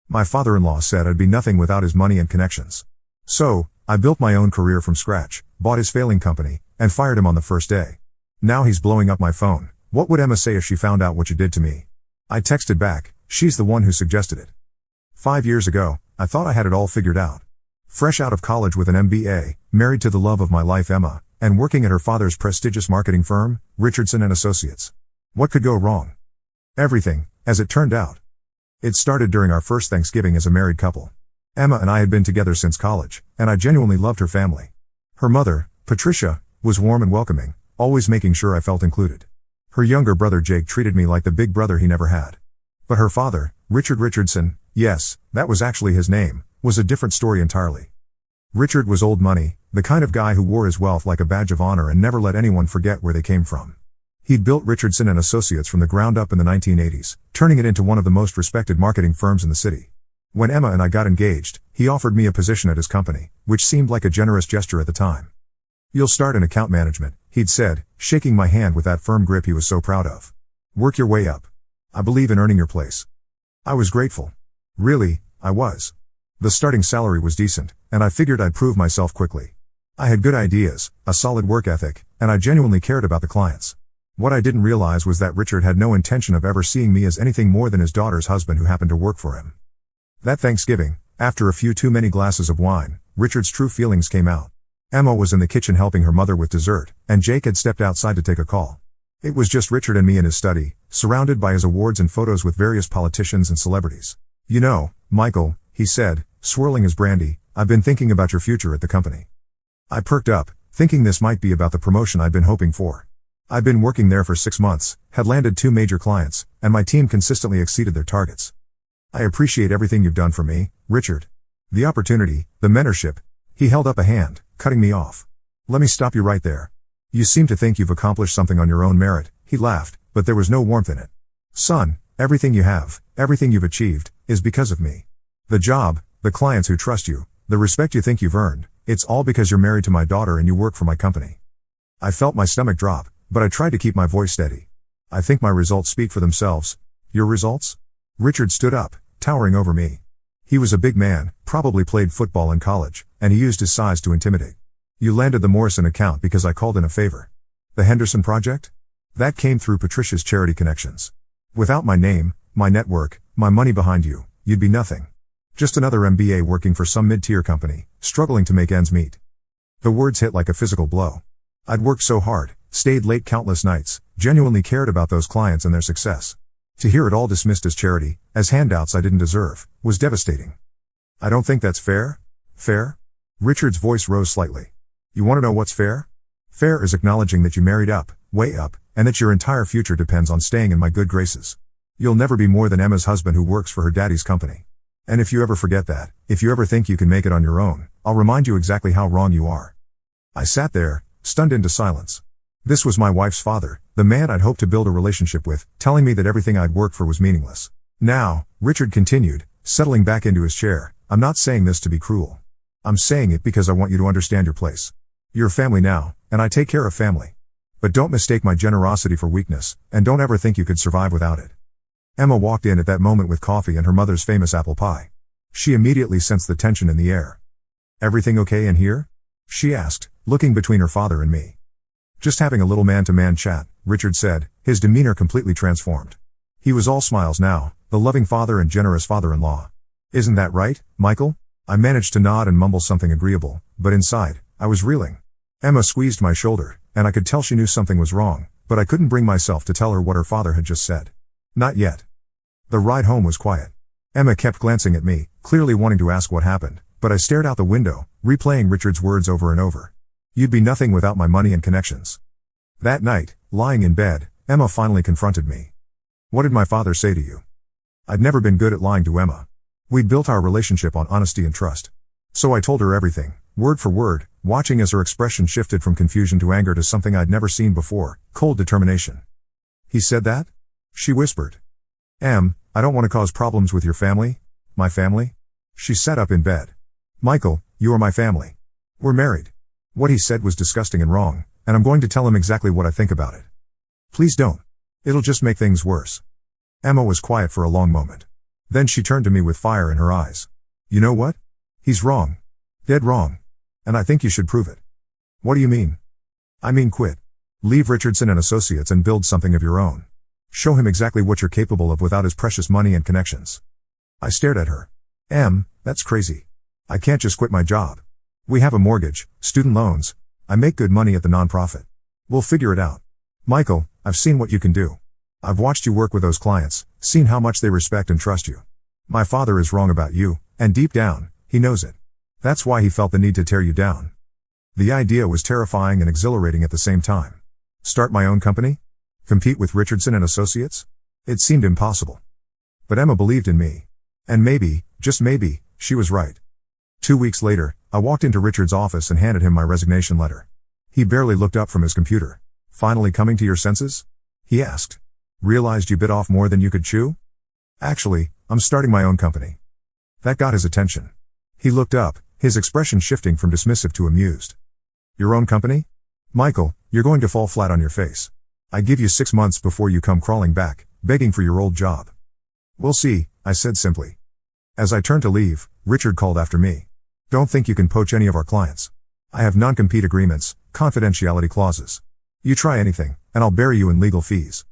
My father-in-law said I'd be nothing without his money and connections. So, I built my own career from scratch, bought his failing company, and fired him on the first day. Now he's blowing up my phone. What would Emma say if she found out what you did to me? I texted back, she's the one who suggested it. 5 years ago, I thought I had it all figured out. Fresh out of college with an MBA, married to the love of my life Emma, and working at her father's prestigious marketing firm, Richardson & Associates. What could go wrong? Everything, as it turned out. It started during our first Thanksgiving as a married couple. Emma and I had been together since college, and I genuinely loved her family. Her mother, Patricia, was warm and welcoming, always making sure I felt included. Her younger brother Jake treated me like the big brother he never had. But her father, Richard Richardson, yes, that was actually his name, was a different story entirely. Richard was old money, the kind of guy who wore his wealth like a badge of honor and never let anyone forget where they came from. He'd built Richardson & Associates from the ground up in the 1980s, turning it into one of the most respected marketing firms in the city. When Emma and I got engaged, he offered me a position at his company, which seemed like a generous gesture at the time. "You'll start in account management," he'd said, shaking my hand with that firm grip he was so proud of. "Work your way up. I believe in earning your place." I was grateful. Really, I was. The starting salary was decent, and I figured I'd prove myself quickly. I had good ideas, a solid work ethic, and I genuinely cared about the clients. What I didn't realize was that Richard had no intention of ever seeing me as anything more than his daughter's husband who happened to work for him. That Thanksgiving, after a few too many glasses of wine, Richard's true feelings came out. Emma was in the kitchen helping her mother with dessert, and Jake had stepped outside to take a call. It was just Richard and me in his study, surrounded by his awards and photos with various politicians and celebrities. "You know, Michael," he said, swirling his brandy, "I've been thinking about your future at the company." I perked up, thinking this might be about the promotion I'd been hoping for. I'd been working there for 6 months, had landed 2 major clients, and my team consistently exceeded their targets. "I appreciate everything you've done for me, Richard. The opportunity, the mentorship." He held up a hand, cutting me off. "Let me stop you right there. You seem to think you've accomplished something on your own merit," he laughed, but there was no warmth in it. "Son, everything you have, everything you've achieved, is because of me. The job, the clients who trust you, the respect you think you've earned, it's all because you're married to my daughter and you work for my company." I felt my stomach drop, but I tried to keep my voice steady. "I think my results speak for themselves." "Your results?" Richard stood up, towering over me. He was a big man, probably played football in college, and he used his size to intimidate. "You landed the Morrison account because I called in a favor. The Henderson Project? That came through Patricia's charity connections. Without my name, my network, my money behind you, you'd be nothing. Just another MBA working for some mid-tier company, struggling to make ends meet." The words hit like a physical blow. I'd worked so hard, stayed late countless nights, genuinely cared about those clients and their success. To hear it all dismissed as charity, as handouts I didn't deserve, was devastating. "I don't think that's fair." "Fair?" Richard's voice rose slightly. "You want to know what's fair? Fair is acknowledging that you married up, way up, and that your entire future depends on staying in my good graces. You'll never be more than Emma's husband who works for her daddy's company. And if you ever forget that, if you ever think you can make it on your own, I'll remind you exactly how wrong you are." I sat there, stunned into silence. This was my wife's father, the man I'd hoped to build a relationship with, telling me that everything I'd worked for was meaningless. "Now," Richard continued, settling back into his chair, "I'm not saying this to be cruel. I'm saying it because I want you to understand your place. You're family now, and I take care of family. But don't mistake my generosity for weakness, and don't ever think you could survive without it." Emma walked in at that moment with coffee and her mother's famous apple pie. She immediately sensed the tension in the air. "Everything okay in here?" she asked, looking between her father and me. "Just having a little man-to-man chat," Richard said, his demeanor completely transformed. He was all smiles now, the loving father and generous father-in-law. "Isn't that right, Michael?" I managed to nod and mumble something agreeable, but inside, I was reeling. Emma squeezed my shoulder, and I could tell she knew something was wrong, but I couldn't bring myself to tell her what her father had just said. Not yet. The ride home was quiet. Emma kept glancing at me, clearly wanting to ask what happened, but I stared out the window, replaying Richard's words over and over. "You'd be nothing without my money and connections." That night, lying in bed, Emma finally confronted me. "What did my father say to you?" I'd never been good at lying to Emma. We'd built our relationship on honesty and trust. So I told her everything, word for word, watching as her expression shifted from confusion to anger to something I'd never seen before, cold determination. "He said that?" she whispered. I don't want to cause problems with your family." "My family?" She sat up in bed. "Michael, you are my family. We're married." What he said was disgusting and wrong, and I'm going to tell him exactly what I think about it. "Please don't. It'll just make things worse." Emma was quiet for a long moment. Then she turned to me with fire in her eyes. You know what? He's wrong. Dead wrong. And I think you should prove it. What do you mean? I mean quit. Leave Richardson and Associates and build something of your own. Show him exactly what you're capable of without his precious money and connections. I stared at her. That's crazy. I can't just quit my job. We have a mortgage, student loans. I make good money at the nonprofit. We'll figure it out. Michael, I've seen what you can do. I've watched you work with those clients, seen how much they respect and trust you. My father is wrong about you, and deep down, he knows it. That's why he felt the need to tear you down. The idea was terrifying and exhilarating at the same time. Start my own company? Compete with Richardson and Associates? It seemed impossible. But Emma believed in me. And maybe, just maybe, she was right. 2 weeks later, I walked into Richard's office and handed him my resignation letter. He barely looked up from his computer. Finally coming to your senses? He asked. Realized you bit off more than you could chew? Actually, I'm starting my own company. That got his attention. He looked up, his expression shifting from dismissive to amused. Your own company? Michael, you're going to fall flat on your face. I give you 6 months before you come crawling back, begging for your old job. We'll see, I said simply. As I turned to leave, Richard called after me. Don't think you can poach any of our clients. I have non-compete agreements, confidentiality clauses. You try anything, and I'll bury you in legal fees.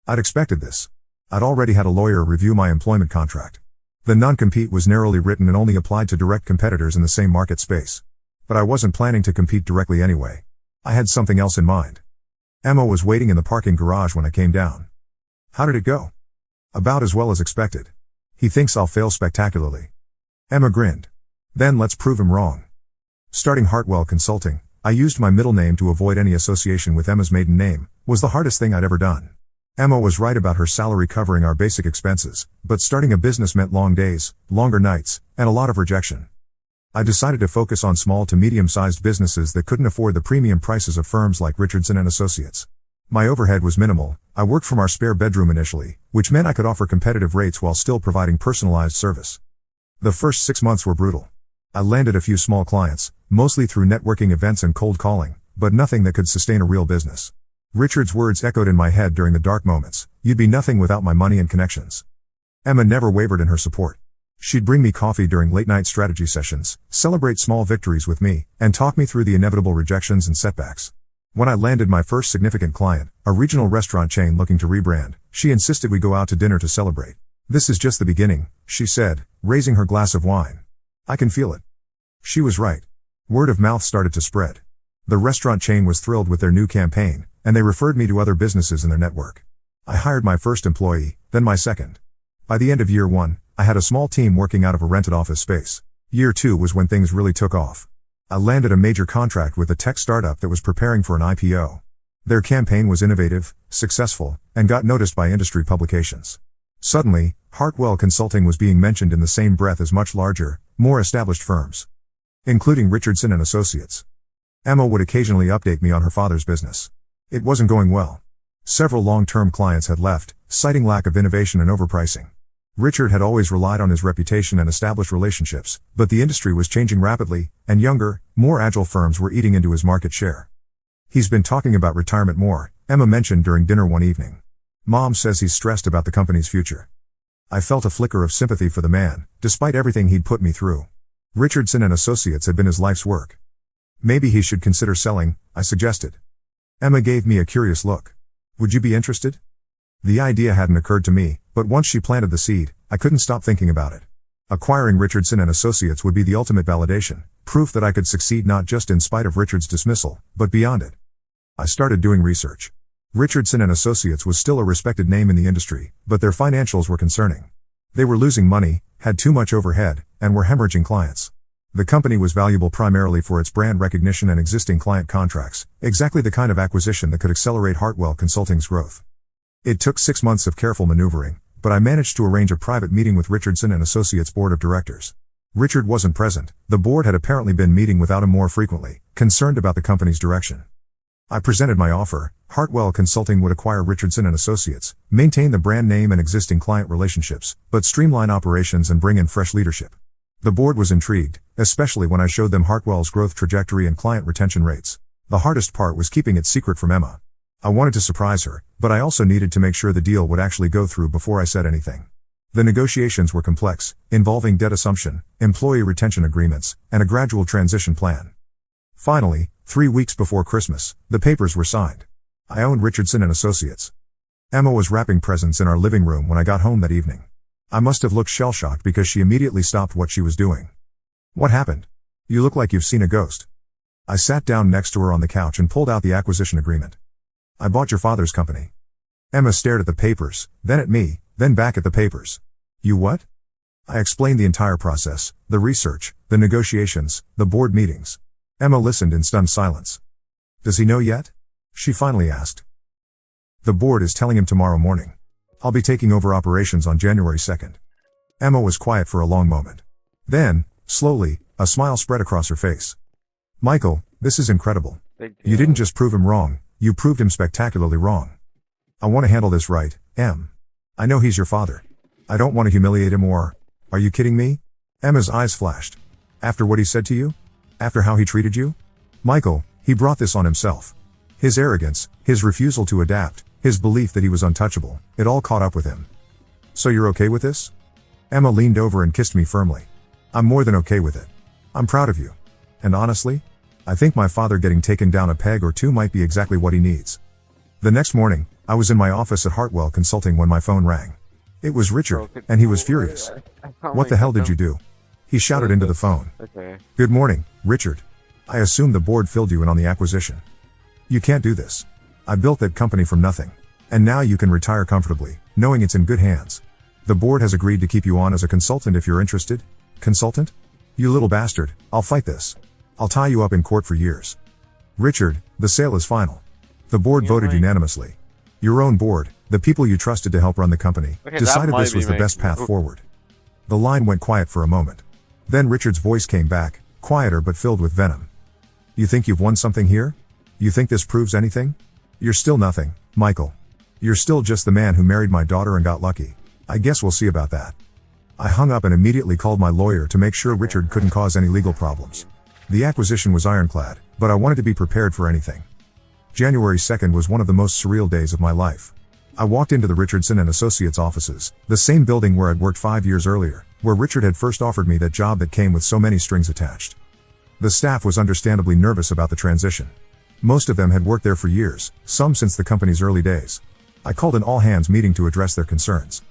I'd expected this. I'd already had a lawyer review my employment contract. The non-compete was narrowly written and only applied to direct competitors in the same market space. But I wasn't planning to compete directly anyway. I had something else in mind. Emma was waiting in the parking garage when I came down. How did it go? About as well as expected. He thinks I'll fail spectacularly. Emma grinned. Then let's prove him wrong. Starting Hartwell Consulting, I used my middle name to avoid any association with Emma's maiden name, was the hardest thing I'd ever done. Emma was right about her salary covering our basic expenses, but starting a business meant long days, longer nights, and a lot of rejection. I decided to focus on small to medium-sized businesses that couldn't afford the premium prices of firms like Richardson and Associates. My overhead was minimal. I worked from our spare bedroom initially, which meant I could offer competitive rates while still providing personalized service. The first 6 months were brutal. I landed a few small clients, mostly through networking events and cold calling, but nothing that could sustain a real business. Richard's words echoed in my head during the dark moments. You'd be nothing without my money and connections. Emma never wavered in her support. She'd bring me coffee during late-night strategy sessions, celebrate small victories with me, and talk me through the inevitable rejections and setbacks. When I landed my first significant client, a regional restaurant chain looking to rebrand, she insisted we go out to dinner to celebrate. This is just the beginning, she said, raising her glass of wine. I can feel it. She was right. Word of mouth started to spread. The restaurant chain was thrilled with their new campaign, and they referred me to other businesses in their network. I hired my first employee, then my second. By the end of year 1, I had a small team working out of a rented office space. Year 2 was when things really took off. I landed a major contract with a tech startup that was preparing for an IPO. Their campaign was innovative, successful, and got noticed by industry publications. Suddenly, Hartwell Consulting was being mentioned in the same breath as much larger, more established firms, including Richardson and Associates. Emma would occasionally update me on her father's business. It wasn't going well. Several long-term clients had left, citing lack of innovation and overpricing. Richard had always relied on his reputation and established relationships, but the industry was changing rapidly, and younger, more agile firms were eating into his market share. He's been talking about retirement more, Emma mentioned during dinner one evening. Mom says he's stressed about the company's future. I felt a flicker of sympathy for the man, despite everything he'd put me through. Richardson and Associates had been his life's work. Maybe he should consider selling, I suggested. Emma gave me a curious look. Would you be interested? The idea hadn't occurred to me, but once she planted the seed, I couldn't stop thinking about it. Acquiring Richardson and Associates would be the ultimate validation, proof that I could succeed not just in spite of Richard's dismissal, but beyond it. I started doing research. Richardson and Associates was still a respected name in the industry, but their financials were concerning. They were losing money, had too much overhead, and were hemorrhaging clients. The company was valuable primarily for its brand recognition and existing client contracts, exactly the kind of acquisition that could accelerate Hartwell Consulting's growth. It took 6 months of careful maneuvering, but I managed to arrange a private meeting with Richardson and Associates board of directors. Richard wasn't present. The board had apparently been meeting without him more frequently, concerned about the company's direction. I presented my offer. Hartwell Consulting would acquire Richardson and Associates, maintain the brand name and existing client relationships, but streamline operations and bring in fresh leadership. The board was intrigued, especially when I showed them Hartwell's growth trajectory and client retention rates. The hardest part was keeping it secret from Emma. I wanted to surprise her, but I also needed to make sure the deal would actually go through before I said anything. The negotiations were complex, involving debt assumption, employee retention agreements, and a gradual transition plan. Finally, 3 weeks before Christmas, the papers were signed. I owned Richardson and Associates. Emma was wrapping presents in our living room when I got home that evening. I must have looked shell-shocked because she immediately stopped what she was doing. "What happened? You look like you've seen a ghost." I sat down next to her on the couch and pulled out the acquisition agreement. "I bought your father's company." Emma stared at the papers, then at me, then back at the papers. "You what?" I explained the entire process, the research, the negotiations, the board meetings. Emma listened in stunned silence. "Does he know yet?" she finally asked. "The board is telling him tomorrow morning. I'll be taking over operations on January 2nd. Emma was quiet for a long moment. Then, slowly, a smile spread across her face. "Michael, this is incredible. You didn't just prove him wrong, you proved him spectacularly wrong. I want to handle this right, Em. I know he's your father. I don't want to humiliate him or... Are you kidding me?" Emma's eyes flashed. "After what he said to you? After how he treated you?" "Michael, he brought this on himself. His arrogance, his refusal to adapt, his belief that he was untouchable, it all caught up with him. So you're okay with this?" Emma leaned over and kissed me firmly. "I'm more than okay with it. I'm proud of you. And honestly, I think my father getting taken down a peg or two might be exactly what he needs." The next morning, I was in my office at Hartwell Consulting when my phone rang. It was Richard, and he was furious. "What the hell did you do?" he shouted into the phone. "Good morning, Richard. I assumed the board filled you in on the acquisition. You can't do this. I built that company from nothing. And now you can retire comfortably, knowing it's in good hands. The board has agreed to keep you on as a consultant if you're interested." "Consultant? You little bastard, I'll fight this. I'll tie you up in court for years." "Richard, the sale is final. The board voted unanimously. Your own board, the people you trusted to help run the company, decided this was the best path forward." The line went quiet for a moment. Then Richard's voice came back, quieter but filled with venom. "You think you've won something here? You think this proves anything? You're still nothing, Michael. You're still just the man who married my daughter and got lucky. I guess we'll see about that." I hung up and immediately called my lawyer to make sure Richard couldn't cause any legal problems. The acquisition was ironclad, but I wanted to be prepared for anything. January 2nd was one of the most surreal days of my life. I walked into the Richardson and Associates offices, the same building where I'd worked 5 years earlier, where Richard had first offered me that job that came with so many strings attached. The staff was understandably nervous about the transition. Most of them had worked there for years, some since the company's early days. I called an all-hands meeting to address their concerns.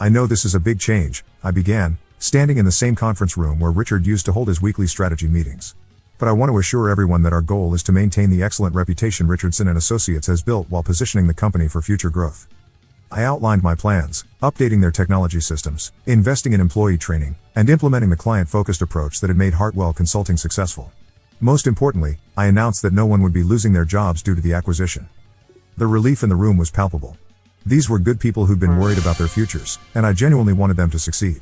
"I know this is a big change," I began, standing in the same conference room where Richard used to hold his weekly strategy meetings. "But I want to assure everyone that our goal is to maintain the excellent reputation Richardson and Associates has built while positioning the company for future growth." I outlined my plans, updating their technology systems, investing in employee training, and implementing the client-focused approach that had made Hartwell Consulting successful. Most importantly, I announced that no one would be losing their jobs due to the acquisition. The relief in the room was palpable. These were good people who'd been worried about their futures, and I genuinely wanted them to succeed.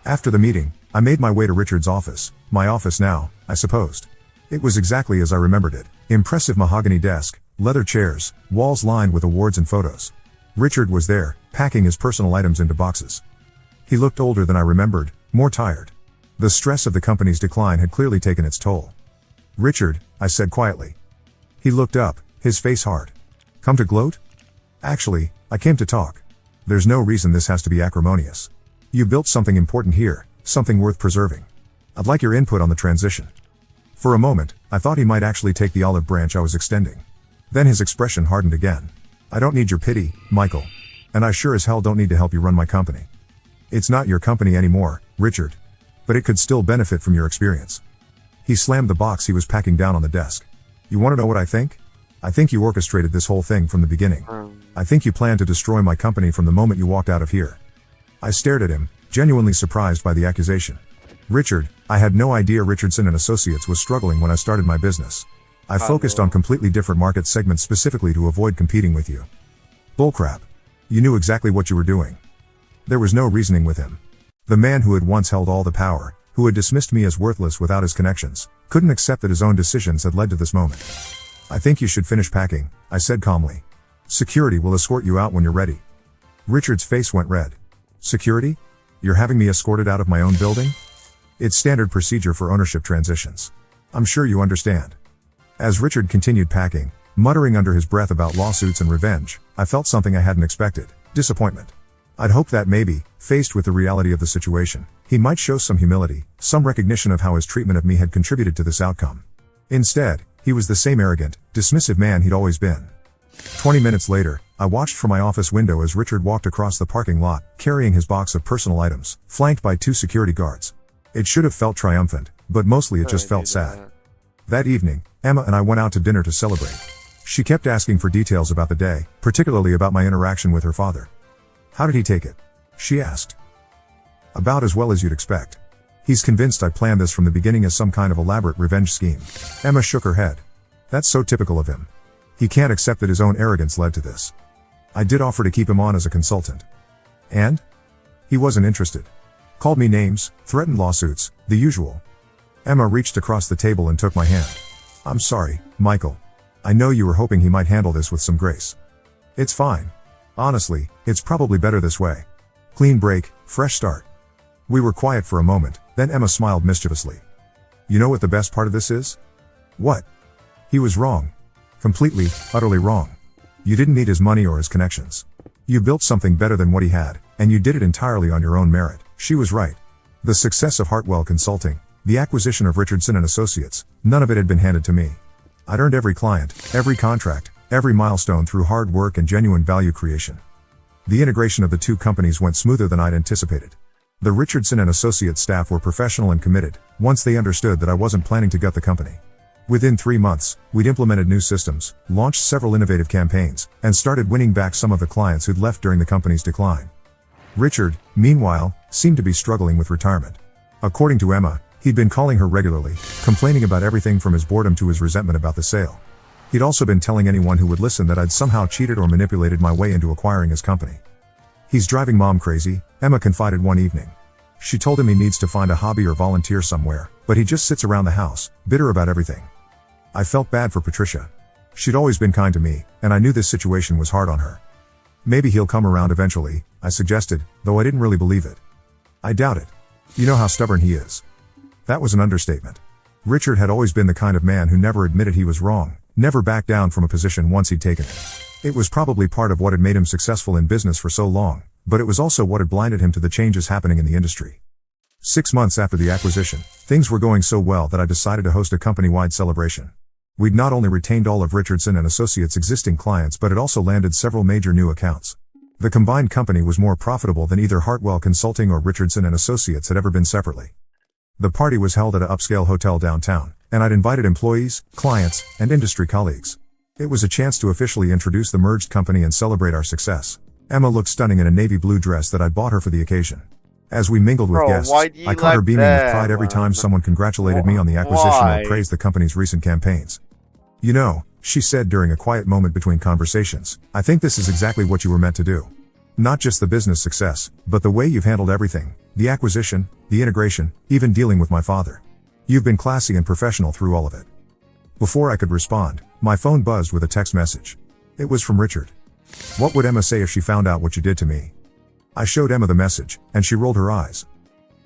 After the meeting, I made my way to Richard's office, my office now, I supposed. It was exactly as I remembered it: impressive mahogany desk, leather chairs, walls lined with awards and photos. Richard was there, packing his personal items into boxes. He looked older than I remembered, more tired. The stress of the company's decline had clearly taken its toll. "Richard," I said quietly. He looked up, his face hard. "Come to gloat?" "Actually, I came to talk. There's no reason this has to be acrimonious. You built something important here, something worth preserving. I'd like your input on the transition." For a moment, I thought he might actually take the olive branch I was extending. Then his expression hardened again. "I don't need your pity, Michael. And I sure as hell don't need to help you run my company. It's not your company anymore, Richard. But it could still benefit from your experience." He slammed the box he was packing down on the desk. "You want to know what I think? I think you orchestrated this whole thing from the beginning. I think you planned to destroy my company from the moment you walked out of here." I stared at him, genuinely surprised by the accusation. "Richard, I had no idea Richardson and Associates was struggling when I started my business. I focused on completely different market segments specifically to avoid competing with you." "Bullcrap. You knew exactly what you were doing." There was no reasoning with him. The man who had once held all the power, who had dismissed me as worthless without his connections, couldn't accept that his own decisions had led to this moment. "I think you should finish packing," I said calmly. "Security will escort you out when you're ready." Richard's face went red. "Security? You're having me escorted out of my own building?" "It's standard procedure for ownership transitions. I'm sure you understand." As Richard continued packing, muttering under his breath about lawsuits and revenge, I felt something I hadn't expected: disappointment. I'd hoped that maybe, faced with the reality of the situation, he might show some humility, some recognition of how his treatment of me had contributed to this outcome. Instead, he was the same arrogant, dismissive man he'd always been. 20 minutes later, I watched from my office window as Richard walked across the parking lot, carrying his box of personal items, flanked by 2 security guards. It should have felt triumphant, but mostly it just felt sad. That evening, Emma and I went out to dinner to celebrate. She kept asking for details about the day, particularly about my interaction with her father. "How did he take it?" she asked. "About as well as you'd expect. He's convinced I planned this from the beginning as some kind of elaborate revenge scheme." Emma shook her head. "That's so typical of him. He can't accept that his own arrogance led to this. I did offer to keep him on as a consultant. And? He wasn't interested. Called me names, threatened lawsuits, the usual." Emma reached across the table and took my hand. "I'm sorry, Michael. I know you were hoping he might handle this with some grace. It's fine. Honestly, it's probably better this way. Clean break, fresh start." We were quiet for a moment, then Emma smiled mischievously. "You know what the best part of this is?" "What?" "He was wrong. Completely, utterly wrong. You didn't need his money or his connections. You built something better than what he had, and you did it entirely on your own merit." She was right. The success of Hartwell Consulting, the acquisition of Richardson & Associates, none of it had been handed to me. I'd earned every client, every contract, every milestone through hard work and genuine value creation. The integration of the 2 companies went smoother than I'd anticipated. The Richardson & Associates staff were professional and committed, once they understood that I wasn't planning to gut the company. Within 3 months, we'd implemented new systems, launched several innovative campaigns, and started winning back some of the clients who'd left during the company's decline. Richard, meanwhile, seemed to be struggling with retirement. According to Emma, he'd been calling her regularly, complaining about everything from his boredom to his resentment about the sale. He'd also been telling anyone who would listen that I'd somehow cheated or manipulated my way into acquiring his company. "He's driving Mom crazy," Emma confided one evening. She told him he needs to find a hobby or volunteer somewhere, but he just sits around the house, bitter about everything. I felt bad for Patricia. She'd always been kind to me, and I knew this situation was hard on her. "Maybe he'll come around eventually," I suggested, though I didn't really believe it. "I doubt it. You know how stubborn he is." That was an understatement. Richard had always been the kind of man who never admitted he was wrong, never backed down from a position once he'd taken it. It was probably part of what had made him successful in business for so long, but it was also what had blinded him to the changes happening in the industry. 6 months after the acquisition, things were going so well that I decided to host a company-wide celebration. We'd not only retained all of Richardson & Associates' existing clients but had also landed several major new accounts. The combined company was more profitable than either Hartwell Consulting or Richardson & Associates had ever been separately. The party was held at an upscale hotel downtown, and I'd invited employees, clients, and industry colleagues. It was a chance to officially introduce the merged company and celebrate our success. Emma looked stunning in a navy blue dress that I'd bought her for the occasion. As we mingled with guests, I caught her beaming with pride every time someone congratulated me on the acquisition or praised the company's recent campaigns. "You know," she said during a quiet moment between conversations, "I think this is exactly what you were meant to do. Not just the business success, but the way you've handled everything, the acquisition, the integration, even dealing with my father. You've been classy and professional through all of it." Before I could respond, my phone buzzed with a text message. It was from Richard. "What would Emma say if she found out what you did to me?" I showed Emma the message, and she rolled her eyes.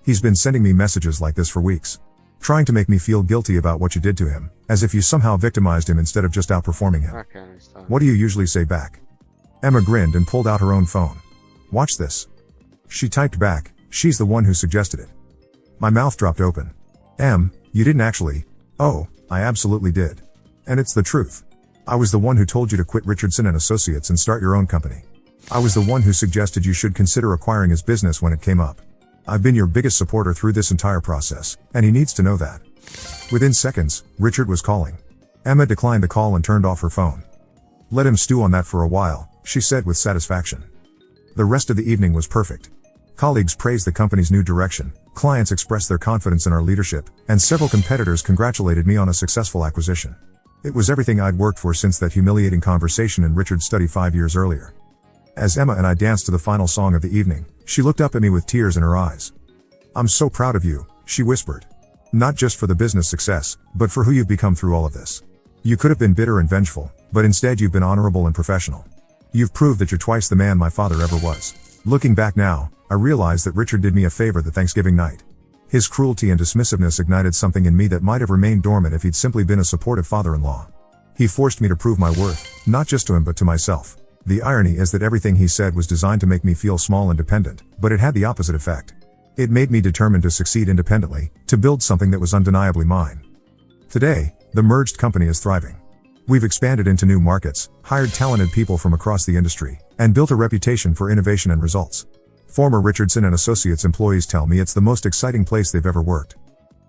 "He's been sending me messages like this for weeks. Trying to make me feel guilty about what you did to him, as if you somehow victimized him instead of just outperforming him. What do you usually say back?" Emma grinned and pulled out her own phone. "Watch this." She typed back, "She's the one who suggested it." My mouth dropped open. "Em, you didn't actually." "Oh, I absolutely did. And it's the truth. I was the one who told you to quit Richardson & Associates and start your own company. I was the one who suggested you should consider acquiring his business when it came up. I've been your biggest supporter through this entire process, and he needs to know that." Within seconds, Richard was calling. Emma declined the call and turned off her phone. "Let him stew on that for a while," she said with satisfaction. The rest of the evening was perfect. Colleagues praised the company's new direction, clients expressed their confidence in our leadership, and several competitors congratulated me on a successful acquisition. It was everything I'd worked for since that humiliating conversation in Richard's study 5 years earlier. As Emma and I danced to the final song of the evening, she looked up at me with tears in her eyes. "I'm so proud of you," she whispered. "Not just for the business success, but for who you've become through all of this. You could have been bitter and vengeful, but instead you've been honorable and professional. You've proved that you're twice the man my father ever was." Looking back now, I realized that Richard did me a favor that Thanksgiving night. His cruelty and dismissiveness ignited something in me that might have remained dormant if he'd simply been a supportive father-in-law. He forced me to prove my worth, not just to him but to myself. The irony is that everything he said was designed to make me feel small and dependent, but it had the opposite effect. It made me determined to succeed independently, to build something that was undeniably mine. Today, the merged company is thriving. We've expanded into new markets, hired talented people from across the industry, and built a reputation for innovation and results. Former Richardson and Associates employees tell me it's the most exciting place they've ever worked.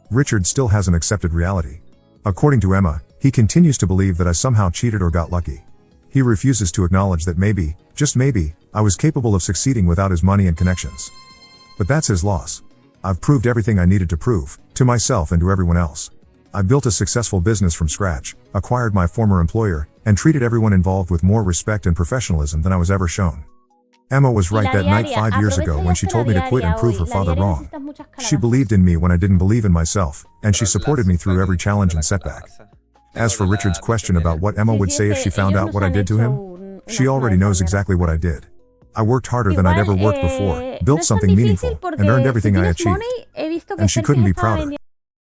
Richard still hasn't accepted reality. According to Emma, he continues to believe that I somehow cheated or got lucky. He refuses to acknowledge that maybe, just maybe, I was capable of succeeding without his money and connections. But that's his loss. I've proved everything I needed to prove, to myself and to everyone else. I built a successful business from scratch, acquired my former employer, and treated everyone involved with more respect and professionalism than I was ever shown. Emma was right that night 5 years ago when she told me to quit and prove her father wrong. She believed in me when I didn't believe in myself, and she supported me through every challenge and setback. As for Richard's question about what Emma would say if she found out what I did to him, she already knows exactly what I did. I worked harder than I'd ever worked before, built something meaningful, and earned everything I achieved. And she couldn't be prouder.